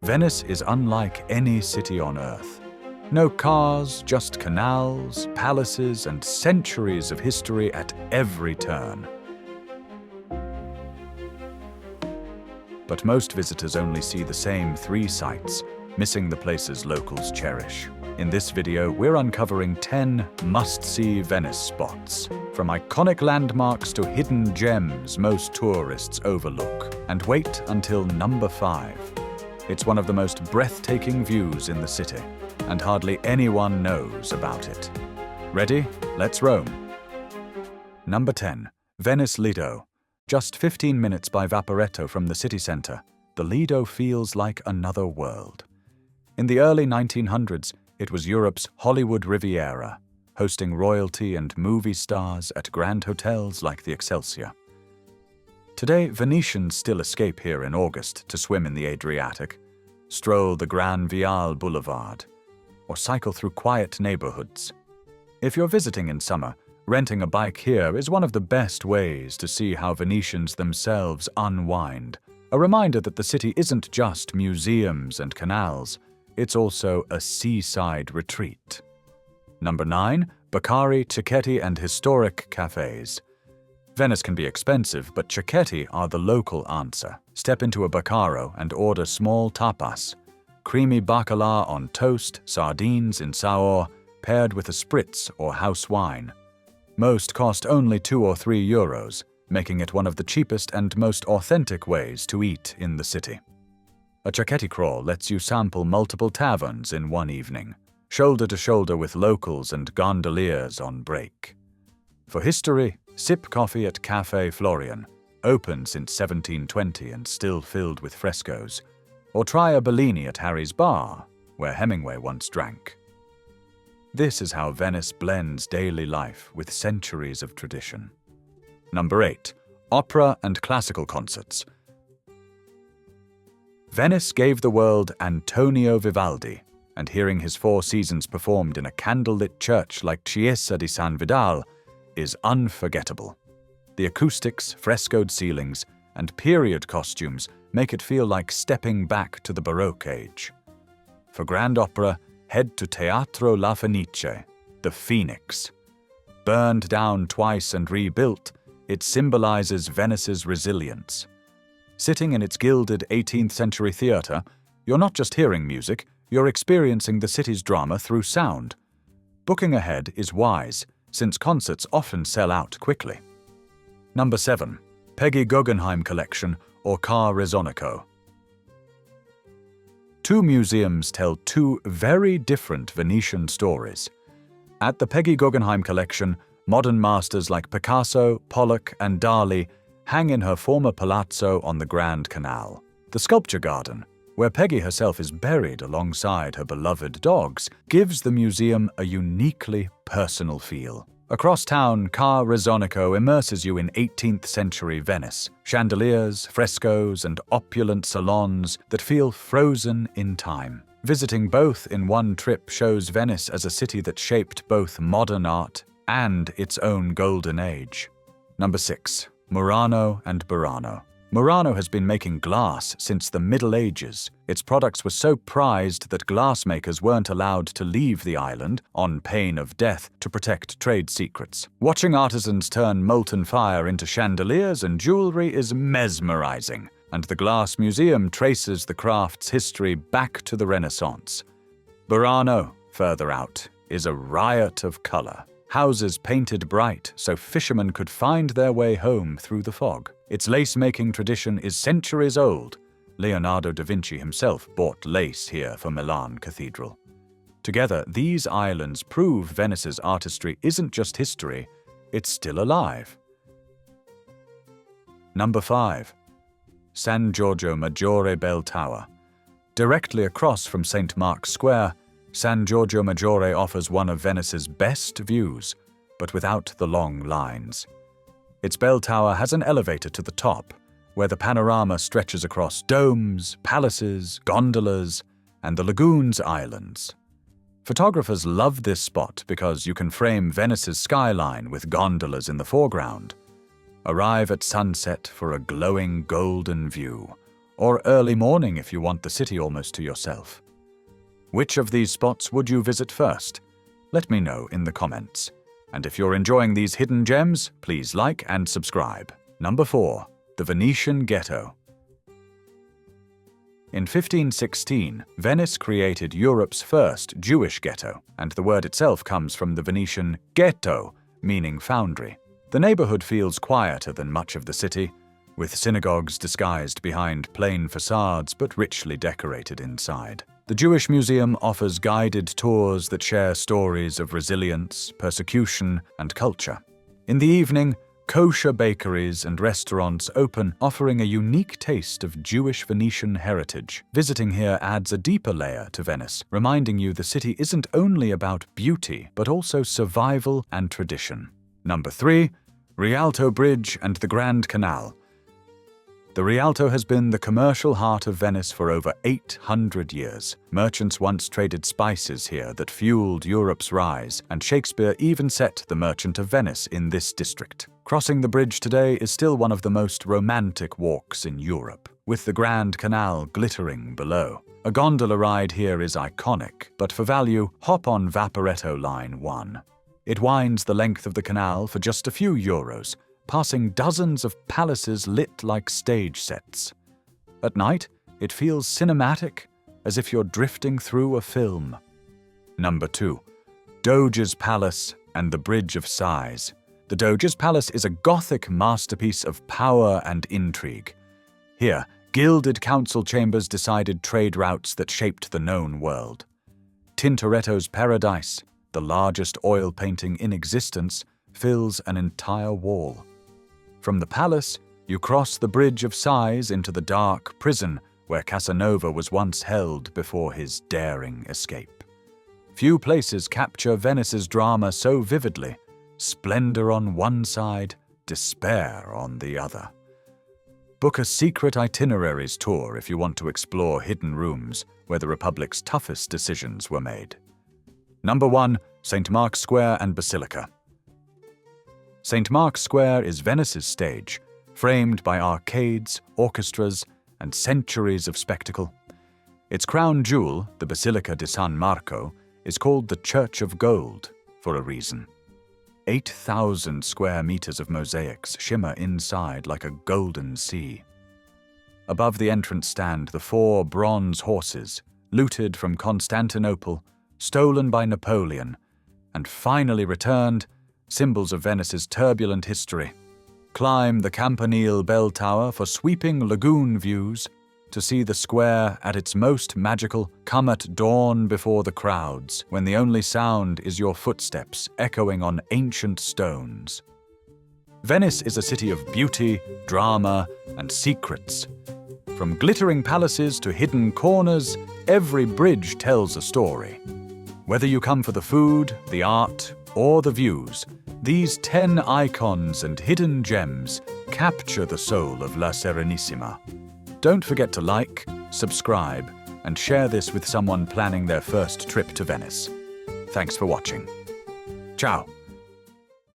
Venice is unlike any city on earth. No cars, just canals, palaces, and centuries of history at every turn. But most visitors only see the same 3 sights, missing the places locals cherish. In this video, we're uncovering 10 must-see Venice spots, from iconic landmarks to hidden gems most tourists overlook. And wait until number 5. It's one of the most breathtaking views in the city, and hardly anyone knows about it. Ready? Let's roam. Number 10. Venice Lido. Just 15 minutes by Vaporetto from the city center, the Lido feels like another world. In the early 1900s, it was Europe's Hollywood Riviera, hosting royalty and movie stars at grand hotels like the Excelsior. Today, Venetians still escape here in August to swim in the Adriatic, stroll the Gran Viale Boulevard, or cycle through quiet neighborhoods. If you're visiting in summer, renting a bike here is one of the best ways to see how Venetians themselves unwind, a reminder that the city isn't just museums and canals, it's also a seaside retreat. Number 9. Bacari, Cicchetti, and historic cafes. Venice can be expensive, but Cicchetti are the local answer. Step into a Baccaro and order small tapas, creamy bacala on toast, sardines in saor, paired with a spritz or house wine. Most cost only 2 or 3 euros, making it one of the cheapest and most authentic ways to eat in the city. A Cicchetti crawl lets you sample multiple taverns in one evening, shoulder to shoulder with locals and gondoliers on break. For history, sip coffee at Café Florian, open since 1720 and still filled with frescoes, or try a Bellini at Harry's Bar, where Hemingway once drank. This is how Venice blends daily life with centuries of tradition. Number 8. Opera and classical concerts. Venice gave the world Antonio Vivaldi, and hearing his 4 seasons performed in a candlelit church like Chiesa di San Vidal is unforgettable. The acoustics, frescoed ceilings, and period costumes make it feel like stepping back to the Baroque age. For grand opera, head to Teatro La Fenice, the Phoenix. Burned down twice and rebuilt, it symbolizes Venice's resilience. Sitting in its gilded 18th century theater, you're not just hearing music, you're experiencing the city's drama through sound. Booking ahead is wise, since concerts often sell out quickly. Number 7. Peggy Guggenheim Collection or Car Rezzonico. 2 museums tell 2 very different Venetian stories. At the Peggy Guggenheim Collection, modern masters like Picasso, Pollock, and Dali hang in her former palazzo on the Grand Canal. The sculpture garden, where Peggy herself is buried alongside her beloved dogs, gives the museum a uniquely personal feel. Across town, Car Rezzonico immerses you in 18th century Venice, chandeliers, frescoes, and opulent salons that feel frozen in time. Visiting both in one trip shows Venice as a city that shaped both modern art and its own golden age. Number 6. Murano and Burano. Murano has been making glass since the Middle Ages. Its products were so prized that glassmakers weren't allowed to leave the island on pain of death to protect trade secrets. Watching artisans turn molten fire into chandeliers and jewelry is mesmerizing, and the Glass Museum traces the craft's history back to the Renaissance. Burano, further out, is a riot of color. Houses painted bright so fishermen could find their way home through the fog. Its lace-making tradition is centuries old. Leonardo da Vinci himself bought lace here for Milan Cathedral. Together, these islands prove Venice's artistry isn't just history, it's still alive. Number 5. San Giorgio Maggiore Bell Tower. Directly across from St. Mark's Square, San Giorgio Maggiore offers one of Venice's best views, but without the long lines. Its bell tower has an elevator to the top, where the panorama stretches across domes, palaces, gondolas, and the lagoon's islands. Photographers love this spot because you can frame Venice's skyline with gondolas in the foreground. Arrive at sunset for a glowing golden view, or early morning if you want the city almost to yourself. Which of these spots would you visit first? Let me know in the comments. And if you're enjoying these hidden gems, please like and subscribe. Number 4. The Venetian Ghetto. In 1516, Venice created Europe's first Jewish ghetto, and the word itself comes from the Venetian ghetto, meaning foundry. The neighborhood feels quieter than much of the city, with synagogues disguised behind plain facades but richly decorated inside. The Jewish Museum offers guided tours that share stories of resilience, persecution, and culture. In the evening, kosher bakeries and restaurants open, offering a unique taste of Jewish Venetian heritage. Visiting here adds a deeper layer to Venice, reminding you the city isn't only about beauty, but also survival and tradition. Number 3. Rialto Bridge and the Grand Canal. The Rialto has been the commercial heart of Venice for over 800 years. Merchants once traded spices here that fueled Europe's rise, and Shakespeare even set The Merchant of Venice in this district. Crossing the bridge today is still one of the most romantic walks in Europe, with the Grand Canal glittering below. A gondola ride here is iconic, but for value, hop on Vaporetto Line 1. It winds the length of the canal for just a few euros, passing dozens of palaces lit like stage sets. At night, it feels cinematic, as if you're drifting through a film. Number 2. Doge's Palace and the Bridge of Sighs. The Doge's Palace is a Gothic masterpiece of power and intrigue. Here, gilded council chambers decided trade routes that shaped the known world. Tintoretto's Paradise, the largest oil painting in existence, fills an entire wall. From the palace, you cross the Bridge of Sighs into the dark prison where Casanova was once held before his daring escape. Few places capture Venice's drama so vividly: splendor on one side, despair on the other. Book a secret itineraries tour if you want to explore hidden rooms where the Republic's toughest decisions were made. Number 1. St. Mark's Square and Basilica. St. Mark's Square is Venice's stage, framed by arcades, orchestras, and centuries of spectacle. Its crown jewel, the Basilica di San Marco, is called the Church of Gold for a reason. 8,000 square meters of mosaics shimmer inside like a golden sea. Above the entrance stand the 4 bronze horses, looted from Constantinople, stolen by Napoleon, and finally returned, symbols of Venice's turbulent history. Climb the Campanile bell tower for sweeping lagoon views. To see the square at its most magical, come at dawn before the crowds, when the only sound is your footsteps echoing on ancient stones. Venice is a city of beauty, drama, and secrets. From glittering palaces to hidden corners, every bridge tells a story. Whether you come for the food, the art, or the views, these 10 icons and hidden gems capture the soul of La Serenissima. Don't forget to like, subscribe, and share this with someone planning their first trip to Venice. Thanks for watching. Ciao!